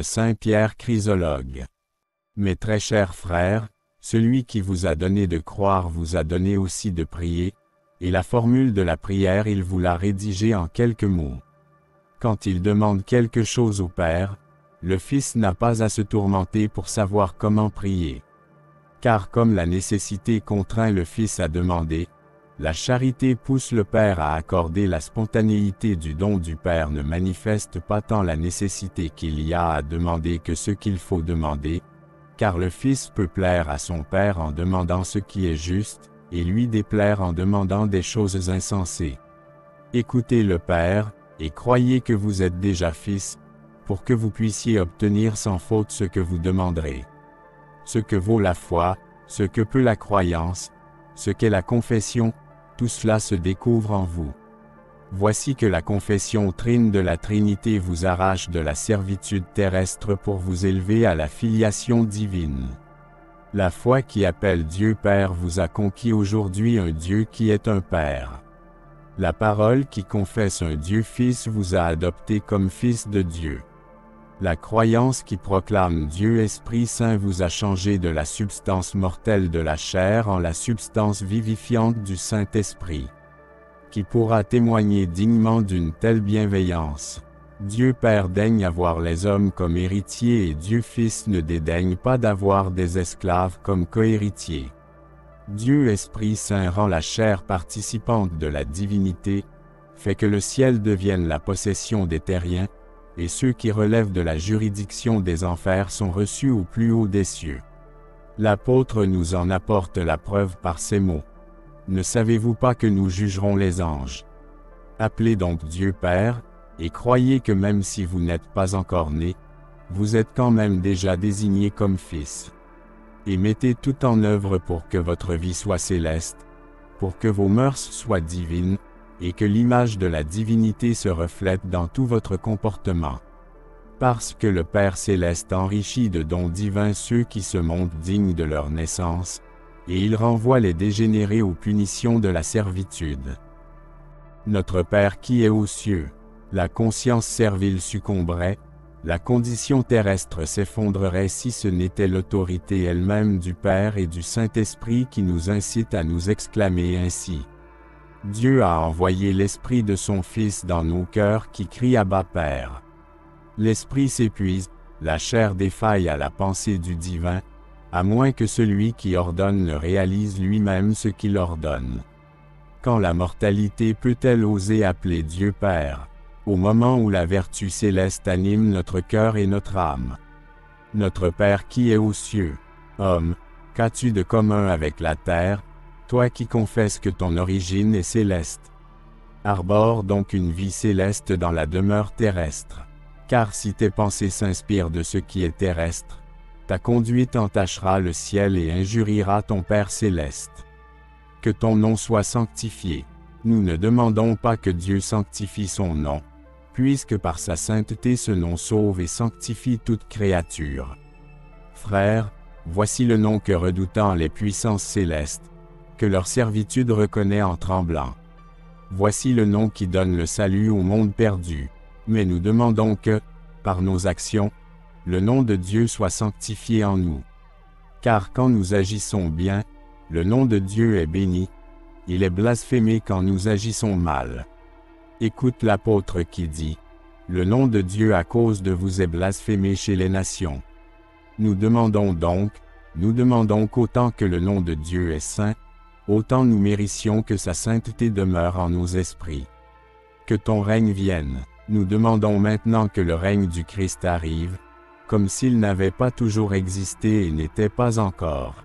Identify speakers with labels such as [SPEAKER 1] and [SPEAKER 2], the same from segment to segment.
[SPEAKER 1] Saint Pierre Chrysologue. Mes très chers frères, celui qui vous a donné de croire vous a donné aussi de prier, et la formule de la prière il vous l'a rédigée en quelques mots. Quand il demande quelque chose au Père, le Fils n'a pas à se tourmenter pour savoir comment prier. Car comme la nécessité contraint le Fils à demander, la charité pousse le Père à accorder. La spontanéité du don du Père ne manifeste pas tant la nécessité qu'il y a à demander que ce qu'il faut demander, car le Fils peut plaire à son Père en demandant ce qui est juste, et lui déplaire en demandant des choses insensées. Écoutez le Père, et croyez que vous êtes déjà fils, pour que vous puissiez obtenir sans faute ce que vous demanderez. Ce que vaut la foi, ce que peut la croyance, ce qu'est la confession, tout cela se découvre en vous. Voici que la confession trine de la Trinité vous arrache de la servitude terrestre pour vous élever à la filiation divine. La foi qui appelle Dieu Père vous a conquis aujourd'hui un Dieu qui est un Père. La parole qui confesse un Dieu Fils vous a adopté comme fils de Dieu. La croyance qui proclame Dieu Esprit Saint vous a changé de la substance mortelle de la chair en la substance vivifiante du Saint-Esprit. Qui pourra témoigner dignement d'une telle bienveillance? Dieu Père daigne avoir les hommes comme héritiers et Dieu Fils ne dédaigne pas d'avoir des esclaves comme cohéritiers. Dieu Esprit Saint rend la chair participante de la divinité, fait que le ciel devienne la possession des terriens, et ceux qui relèvent de la juridiction des enfers sont reçus au plus haut des cieux. L'apôtre nous en apporte la preuve par ces mots. Ne savez-vous pas que nous jugerons les anges? Appelez donc Dieu Père, et croyez que même si vous n'êtes pas encore nés, vous êtes quand même déjà désignés comme fils. Et mettez tout en œuvre pour que votre vie soit céleste, pour que vos mœurs soient divines, et que l'image de la divinité se reflète dans tout votre comportement. Parce que le Père Céleste enrichit de dons divins ceux qui se montrent dignes de leur naissance, et il renvoie les dégénérés aux punitions de la servitude. Notre Père qui est aux cieux, la conscience servile succomberait, la condition terrestre s'effondrerait si ce n'était l'autorité elle-même du Père et du Saint-Esprit qui nous incite à nous exclamer ainsi. Dieu a envoyé l'Esprit de son Fils dans nos cœurs qui crie Abba Père. L'Esprit s'épuise, la chair défaille à la pensée du divin, à moins que celui qui ordonne ne réalise lui-même ce qu'il ordonne. Quand la mortalité peut-elle oser appeler Dieu Père, au moment où la vertu céleste anime notre cœur et notre âme? Notre Père qui est aux cieux, homme, qu'as-tu de commun avec la terre, toi qui confesses que ton origine est céleste? Arbore donc une vie céleste dans la demeure terrestre. Car si tes pensées s'inspirent de ce qui est terrestre, ta conduite entachera le ciel et injuriera ton Père céleste. Que ton nom soit sanctifié. Nous ne demandons pas que Dieu sanctifie son nom, puisque par sa sainteté ce nom sauve et sanctifie toute créature. Frères, voici le nom que redoutant les puissances célestes, que leur servitude reconnaît en tremblant. Voici le nom qui donne le salut au monde perdu, mais nous demandons que, par nos actions, le nom de Dieu soit sanctifié en nous. Car quand nous agissons bien, le nom de Dieu est béni, il est blasphémé quand nous agissons mal. Écoute l'apôtre qui dit, « Le nom de Dieu à cause de vous est blasphémé chez les nations. » Nous demandons qu'autant que le nom de Dieu est saint, autant nous méritions que sa sainteté demeure en nos esprits. Que ton règne vienne. Nous demandons maintenant que le règne du Christ arrive, comme s'il n'avait pas toujours existé et n'était pas encore.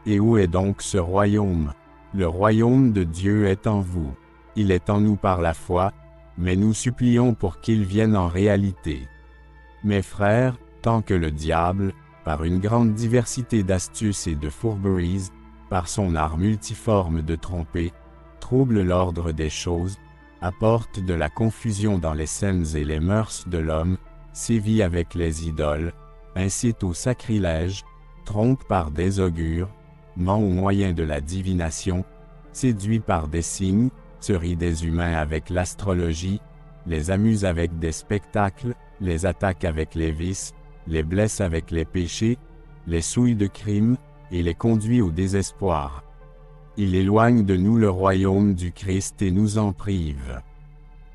[SPEAKER 1] Et où est donc ce royaume? Le royaume de Dieu est en vous. Il est en nous par la foi, mais nous supplions pour qu'il vienne en réalité. Mes frères, tant que le diable, par une grande diversité d'astuces et de fourberies, par son art multiforme de tromper, trouble l'ordre des choses, apporte de la confusion dans les scènes et les mœurs de l'homme, sévit avec les idoles, incite au sacrilège, trompe par des augures, ment au moyen de la divination, séduit par des signes, se rit des humains avec l'astrologie, les amuse avec des spectacles, les attaque avec les vices, les blesse avec les péchés, les souille de crimes, et les conduit au désespoir. Il éloigne de nous le royaume du Christ et nous en prive.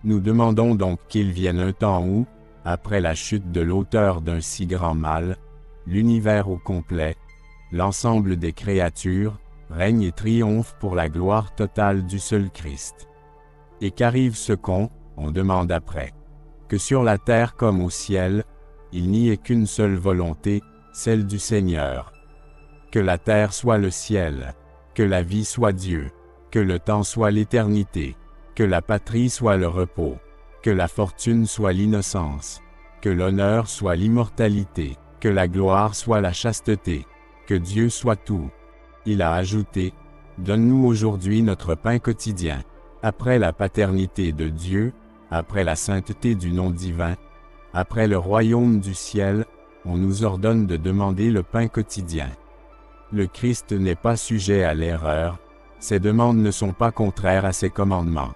[SPEAKER 1] Nous demandons donc qu'il vienne un temps où, après la chute de l'auteur d'un si grand mal, l'univers au complet, l'ensemble des créatures, règne et triomphe pour la gloire totale du seul Christ. Et qu'arrive ce qu'on demande après. Que sur la terre comme au ciel, il n'y ait qu'une seule volonté, celle du Seigneur. Que la terre soit le ciel, que la vie soit Dieu, que le temps soit l'éternité, que la patrie soit le repos, que la fortune soit l'innocence, que l'honneur soit l'immortalité, que la gloire soit la chasteté, que Dieu soit tout. Il a ajouté, « Donne-nous aujourd'hui notre pain quotidien. » Après la paternité de Dieu, après la sainteté du nom divin, après le royaume du ciel, on nous ordonne de demander le pain quotidien. Le Christ n'est pas sujet à l'erreur, ses demandes ne sont pas contraires à ses commandements.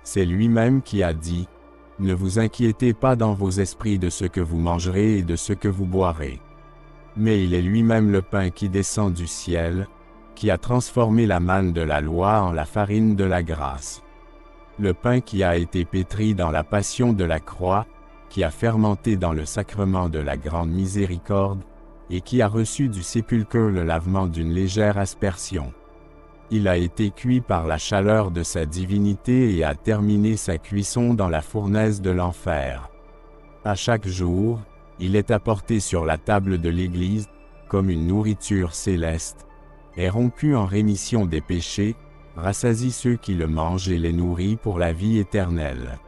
[SPEAKER 1] C'est lui-même qui a dit, « Ne vous inquiétez pas dans vos esprits de ce que vous mangerez et de ce que vous boirez. » Mais il est lui-même le pain qui descend du ciel, qui a transformé la manne de la loi en la farine de la grâce. Le pain qui a été pétri dans la passion de la croix, qui a fermenté dans le sacrement de la grande miséricorde, et qui a reçu du sépulcre le lavement d'une légère aspersion. Il a été cuit par la chaleur de sa divinité et a terminé sa cuisson dans la fournaise de l'enfer. À chaque jour, il est apporté sur la table de l'Église, comme une nourriture céleste, est rompu en rémission des péchés, rassasie ceux qui le mangent et les nourrit pour la vie éternelle.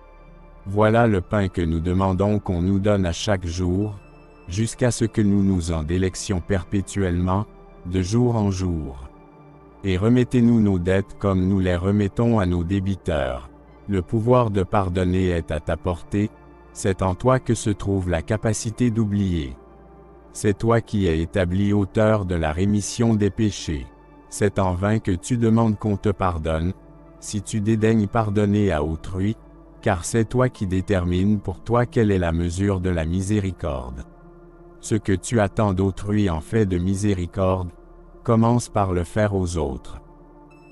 [SPEAKER 1] Voilà le pain que nous demandons qu'on nous donne à chaque jour, jusqu'à ce que nous nous en délections perpétuellement, de jour en jour. Et remettez-nous nos dettes comme nous les remettons à nos débiteurs. Le pouvoir de pardonner est à ta portée, c'est en toi que se trouve la capacité d'oublier. C'est toi qui es établi auteur de la rémission des péchés. C'est en vain que tu demandes qu'on te pardonne, si tu dédaignes pardonner à autrui, car c'est toi qui détermines pour toi quelle est la mesure de la miséricorde. Ce que tu attends d'autrui en fait de miséricorde, commence par le faire aux autres.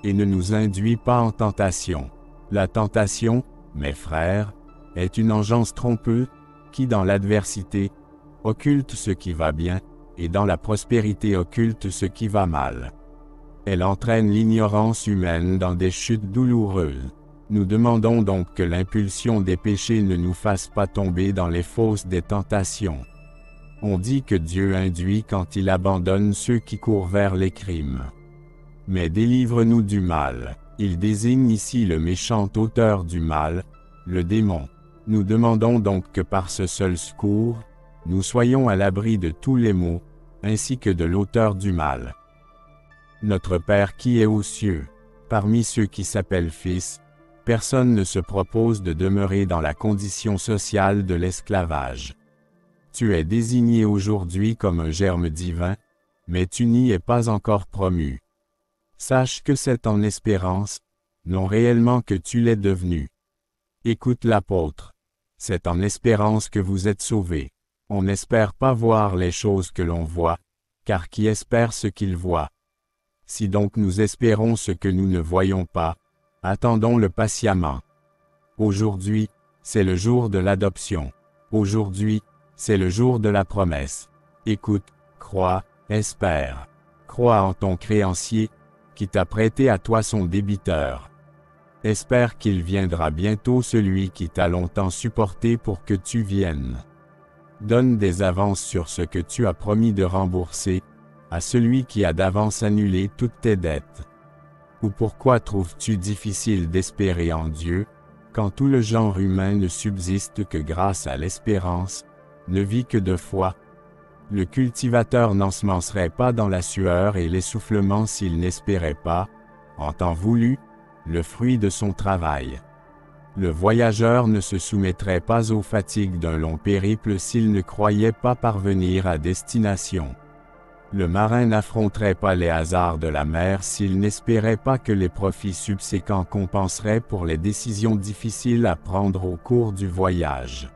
[SPEAKER 1] Et ne nous induis pas en tentation. La tentation, mes frères, est une engeance trompeuse, qui dans l'adversité, occulte ce qui va bien, et dans la prospérité occulte ce qui va mal. Elle entraîne l'ignorance humaine dans des chutes douloureuses. Nous demandons donc que l'impulsion des péchés ne nous fasse pas tomber dans les fosses des tentations. On dit que Dieu induit quand il abandonne ceux qui courent vers les crimes. Mais délivre-nous du mal. Il désigne ici le méchant auteur du mal, le démon. Nous demandons donc que par ce seul secours, nous soyons à l'abri de tous les maux, ainsi que de l'auteur du mal. Notre Père qui est aux cieux, parmi ceux qui s'appellent fils, personne ne se propose de demeurer dans la condition sociale de l'esclavage. Tu es désigné aujourd'hui comme un germe divin, mais tu n'y es pas encore promu. Sache que c'est en espérance, non réellement que tu l'es devenu. Écoute l'apôtre. C'est en espérance que vous êtes sauvés. On n'espère pas voir les choses que l'on voit, car qui espère ce qu'il voit? Si donc nous espérons ce que nous ne voyons pas, attendons-le patiemment. Aujourd'hui, c'est le jour de l'adoption. Aujourd'hui, c'est le jour de la promesse. Écoute, crois, espère. Crois en ton créancier, qui t'a prêté à toi son débiteur. Espère qu'il viendra bientôt celui qui t'a longtemps supporté pour que tu viennes. Donne des avances sur ce que tu as promis de rembourser, à celui qui a d'avance annulé toutes tes dettes. Ou pourquoi trouves-tu difficile d'espérer en Dieu, quand tout le genre humain ne subsiste que grâce à l'espérance, ne vit que de foi? Le cultivateur n'ensemencerait pas dans la sueur et l'essoufflement s'il n'espérait pas, en temps voulu, le fruit de son travail. Le voyageur ne se soumettrait pas aux fatigues d'un long périple s'il ne croyait pas parvenir à destination. Le marin n'affronterait pas les hasards de la mer s'il n'espérait pas que les profits subséquents compenseraient pour les décisions difficiles à prendre au cours du voyage.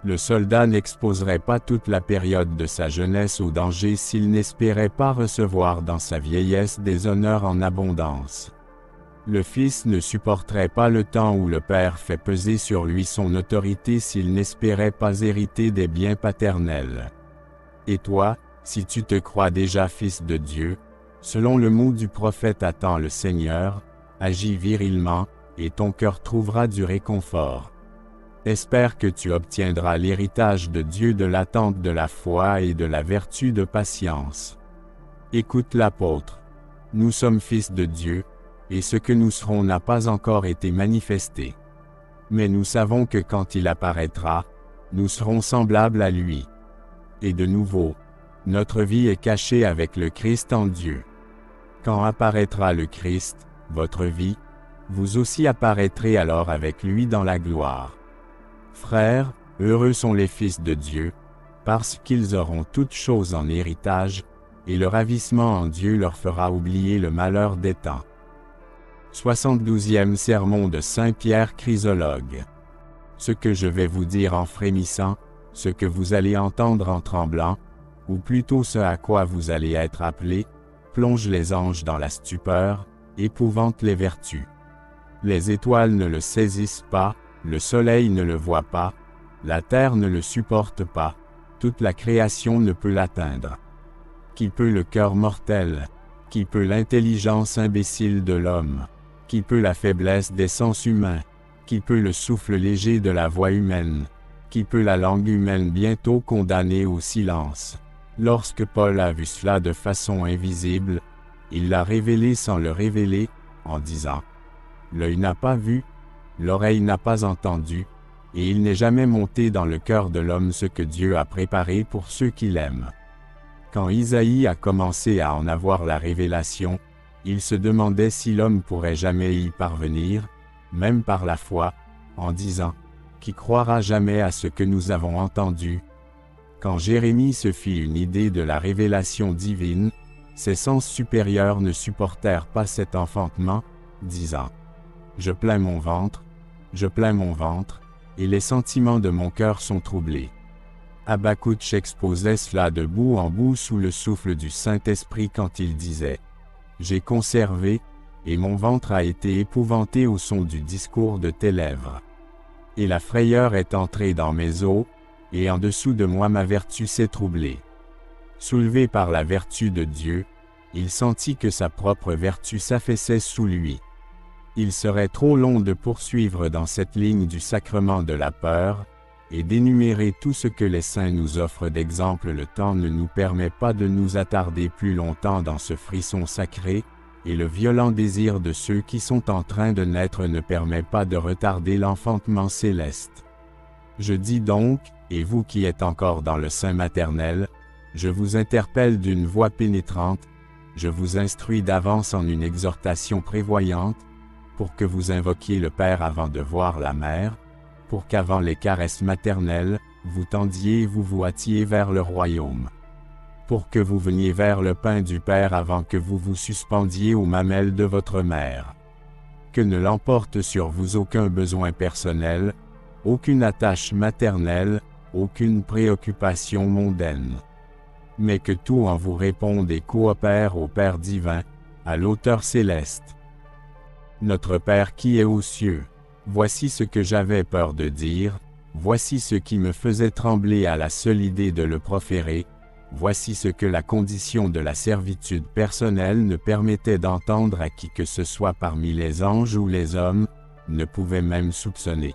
[SPEAKER 1] Le soldat n'exposerait pas toute la période de sa jeunesse au danger s'il n'espérait pas recevoir dans sa vieillesse des honneurs en abondance. Le fils ne supporterait pas le temps où le père fait peser sur lui son autorité s'il n'espérait pas hériter des biens paternels. Et toi, si tu te crois déjà fils de Dieu, selon le mot du prophète attends le Seigneur, agis virilement, et ton cœur trouvera du réconfort. Espère que tu obtiendras l'héritage de Dieu de l'attente de la foi et de la vertu de patience. Écoute l'apôtre. Nous sommes fils de Dieu, et ce que nous serons n'a pas encore été manifesté. Mais nous savons que quand il apparaîtra, nous serons semblables à lui. Et de nouveau, notre vie est cachée avec le Christ en Dieu. Quand apparaîtra le Christ, votre vie, vous aussi apparaîtrez alors avec lui dans la gloire. Frères, heureux sont les fils de Dieu, parce qu'ils auront toutes choses en héritage, et le ravissement en Dieu leur fera oublier le malheur des temps. 72e sermon de Saint Pierre Chrysologue. Ce que je vais vous dire en frémissant, ce que vous allez entendre en tremblant, ou plutôt ce à quoi vous allez être appelés, plonge les anges dans la stupeur, épouvante les vertus. Les étoiles ne le saisissent pas, le soleil ne le voit pas, la terre ne le supporte pas, toute la création ne peut l'atteindre. Qui peut le cœur mortel? Qui peut l'intelligence imbécile de l'homme? Qui peut la faiblesse des sens humains? Qui peut le souffle léger de la voix humaine? Qui peut la langue humaine bientôt condamnée au silence? Lorsque Paul a vu cela de façon invisible, il l'a révélé sans le révéler, en disant « L'œil n'a pas vu, l'oreille n'a pas entendu, et il n'est jamais monté dans le cœur de l'homme ce que Dieu a préparé pour ceux qui l'aiment. » Quand Isaïe a commencé à en avoir la révélation, il se demandait si l'homme pourrait jamais y parvenir, même par la foi, en disant « Qui croira jamais à ce que nous avons entendu ?» Quand Jérémie se fit une idée de la révélation divine, ses sens supérieurs ne supportèrent pas cet enfantement, disant « Je plains mon ventre, et les sentiments de mon cœur sont troublés. » Habakkuk exposait cela de bout en bout sous le souffle du Saint-Esprit quand il disait « J'ai conservé, et mon ventre a été épouvanté au son du discours de tes lèvres. Et la frayeur est entrée dans mes os, et en dessous de moi ma vertu s'est troublée. » Soulevé par la vertu de Dieu, il sentit que sa propre vertu s'affaissait sous lui. Il serait trop long de poursuivre dans cette ligne du sacrement de la peur, et d'énumérer tout ce que les saints nous offrent d'exemple. Le temps ne nous permet pas de nous attarder plus longtemps dans ce frisson sacré, et le violent désir de ceux qui sont en train de naître ne permet pas de retarder l'enfantement céleste. Je dis donc, et vous qui êtes encore dans le sein maternel, je vous interpelle d'une voix pénétrante, je vous instruis d'avance en une exhortation prévoyante, pour que vous invoquiez le Père avant de voir la mère, pour qu'avant les caresses maternelles, vous tendiez et vous vous hâtiez vers le royaume. Pour que vous veniez vers le pain du Père avant que vous vous suspendiez aux mamelles de votre mère. Que ne l'emporte sur vous aucun besoin personnel, aucune attache maternelle, aucune préoccupation mondaine. Mais que tout en vous réponde et coopère au Père divin, à l'auteur céleste. Notre Père qui est aux cieux. Voici ce que j'avais peur de dire, voici ce qui me faisait trembler à la seule idée de le proférer, voici ce que la condition de la servitude personnelle ne permettait d'entendre à qui que ce soit parmi les anges ou les hommes, ne pouvait même soupçonner.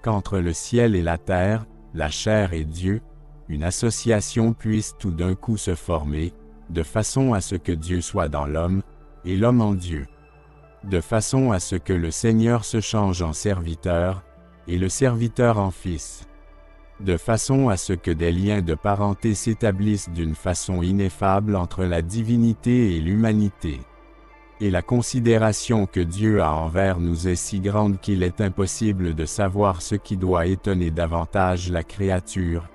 [SPEAKER 1] Qu'entre le ciel et la terre, la chair et Dieu, une association puisse tout d'un coup se former, de façon à ce que Dieu soit dans l'homme, et l'homme en Dieu. De façon à ce que le Seigneur se change en serviteur, et le serviteur en fils. De façon à ce que des liens de parenté s'établissent d'une façon ineffable entre la divinité et l'humanité. Et la considération que Dieu a envers nous est si grande qu'il est impossible de savoir ce qui doit étonner davantage la créature.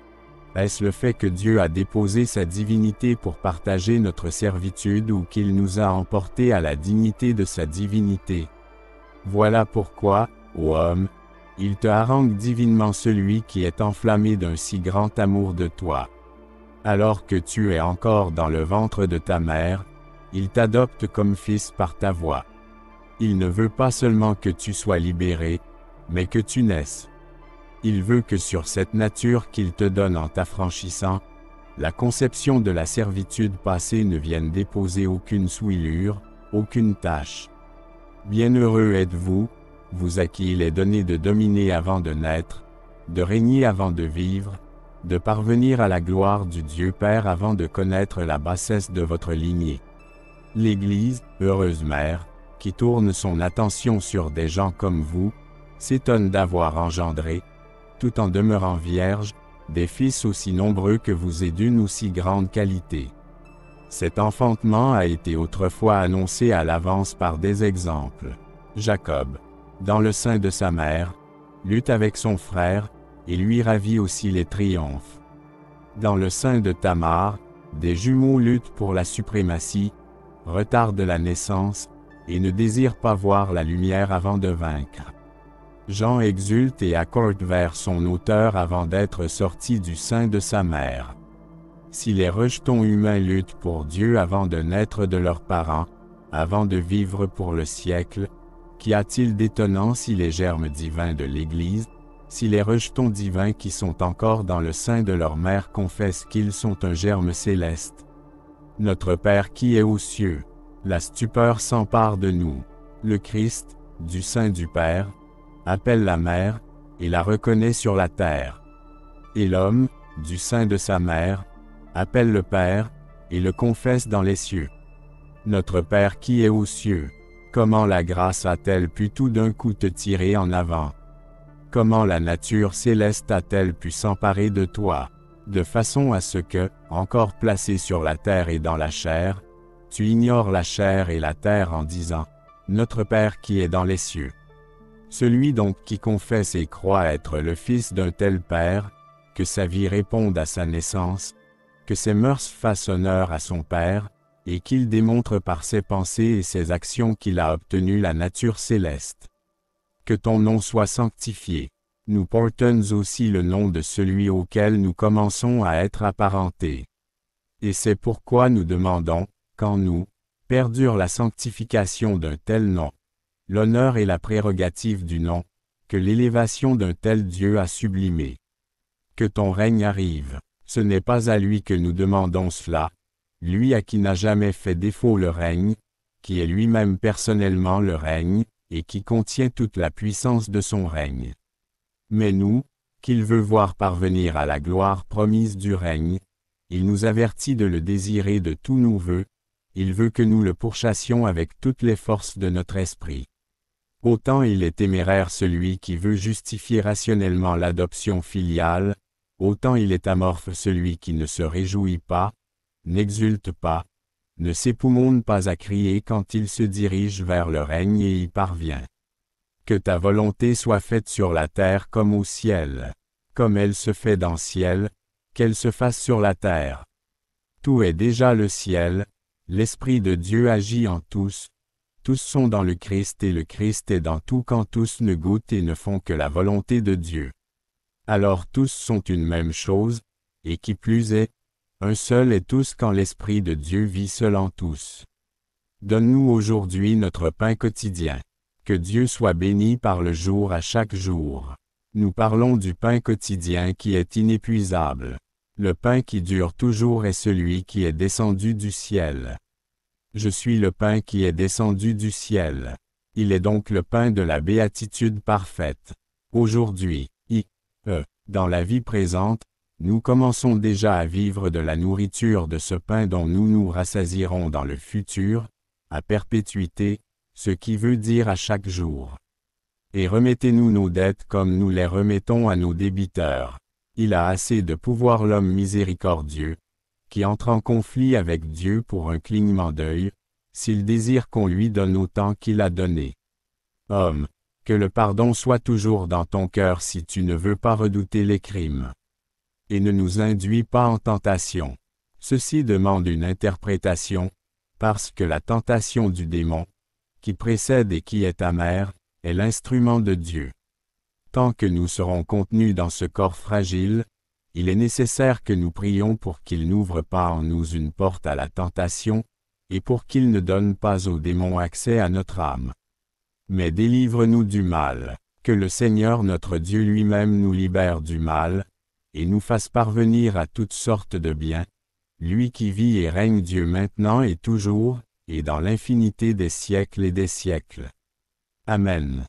[SPEAKER 1] Est-ce le fait que Dieu a déposé sa divinité pour partager notre servitude ou qu'il nous a emportés à la dignité de sa divinité? Voilà pourquoi, ô homme, Il te harangue divinement celui qui est enflammé d'un si grand amour de toi. Alors que tu es encore dans le ventre de ta mère, il t'adopte comme fils par ta voix. Il ne veut pas seulement que tu sois libéré, mais que tu naisses. Il veut que sur cette nature qu'il te donne en t'affranchissant, la conception de la servitude passée ne vienne déposer aucune souillure, aucune tache. Bienheureux êtes-vous, vous à qui il est donné de dominer avant de naître, de régner avant de vivre, de parvenir à la gloire du Dieu Père avant de connaître la bassesse de votre lignée. L'Église, heureuse mère, qui tourne son attention sur des gens comme vous, s'étonne d'avoir engendré, tout en demeurant vierge, des fils aussi nombreux que vous et d'une aussi grande qualité. Cet enfantement a été autrefois annoncé à l'avance par des exemples. Jacob, dans le sein de sa mère, lutte avec son frère, et lui ravit aussi les triomphes. Dans le sein de Tamar, des jumeaux luttent pour la suprématie, retardent la naissance, et ne désirent pas voir la lumière avant de vaincre. Jean exulte et accorde vers son auteur avant d'être sorti du sein de sa mère. Si les rejetons humains luttent pour Dieu avant de naître de leurs parents, avant de vivre pour le siècle, qu'y a-t-il d'étonnant si les germes divins de l'Église, si les rejetons divins qui sont encore dans le sein de leur mère confessent qu'ils sont un germe céleste? Notre Père qui est aux cieux, la stupeur s'empare de nous. Le Christ, du sein du Père, appelle la mère, et la reconnaît sur la terre. Et l'homme, du sein de sa mère, appelle le Père, et le confesse dans les cieux. Notre Père qui est aux cieux, comment la grâce a-t-elle pu tout d'un coup te tirer en avant? Comment la nature céleste a-t-elle pu s'emparer de toi, de façon à ce que, encore placé sur la terre et dans la chair, tu ignores la chair et la terre en disant, « Notre Père qui est dans les cieux ». Celui donc qui confesse et croit être le fils d'un tel Père, que sa vie réponde à sa naissance, que ses mœurs fassent honneur à son Père, et qu'il démontre par ses pensées et ses actions qu'il a obtenu la nature céleste. Que ton nom soit sanctifié. Nous portons aussi le nom de celui auquel nous commençons à être apparentés. Et c'est pourquoi nous demandons, qu'en nous, perdure la sanctification d'un tel nom, l'honneur et la prérogative du nom, que l'élévation d'un tel Dieu a sublimé. Que ton règne arrive, ce n'est pas à lui que nous demandons cela, lui à qui n'a jamais fait défaut le règne, qui est lui-même personnellement le règne, et qui contient toute la puissance de son règne. Mais nous, qu'il veut voir parvenir à la gloire promise du règne, il nous avertit de le désirer de tous nos vœux, il veut que nous le pourchassions avec toutes les forces de notre esprit. Autant il est téméraire celui qui veut justifier rationnellement l'adoption filiale, autant il est amorphe celui qui ne se réjouit pas, n'exulte pas, ne s'époumonne pas à crier quand il se dirige vers le règne et y parvient. Que ta volonté soit faite sur la terre comme au ciel. Comme elle se fait dans le ciel, qu'elle se fasse sur la terre. Tout est déjà le ciel, l'Esprit de Dieu agit en tous, tous sont dans le Christ et le Christ est dans tout quand tous ne goûtent et ne font que la volonté de Dieu. Alors tous sont une même chose, et qui plus est, un seul est tous quand l'Esprit de Dieu vit seul en tous. Donne-nous aujourd'hui notre pain quotidien. Que Dieu soit béni par le jour à chaque jour. Nous parlons du pain quotidien qui est inépuisable. Le pain qui dure toujours est celui qui est descendu du ciel. Je suis le pain qui est descendu du ciel. Il est donc le pain de la béatitude parfaite. Aujourd'hui, dans la vie présente, nous commençons déjà à vivre de la nourriture de ce pain dont nous nous rassasierons dans le futur, à perpétuité, ce qui veut dire à chaque jour. Et remettez-nous nos dettes comme nous les remettons à nos débiteurs. Il a assez de pouvoir l'homme miséricordieux, qui entre en conflit avec Dieu pour un clignement d'œil, s'il désire qu'on lui donne autant qu'il a donné. Homme, que le pardon soit toujours dans ton cœur si tu ne veux pas redouter les crimes. Et ne nous induis pas en tentation. Ceci demande une interprétation, parce que la tentation du démon, qui précède et qui est amère, est l'instrument de Dieu. tant que nous serons contenus dans ce corps fragile, il est nécessaire que nous prions pour qu'il n'ouvre pas en nous une porte à la tentation, et pour qu'il ne donne pas aux démons accès à notre âme. Mais délivre-nous du mal, que le Seigneur notre Dieu lui-même nous libère du mal, et nous fasse parvenir à toutes sortes de biens, lui qui vit et règne Dieu maintenant et toujours, et dans l'infinité des siècles et des siècles. Amen.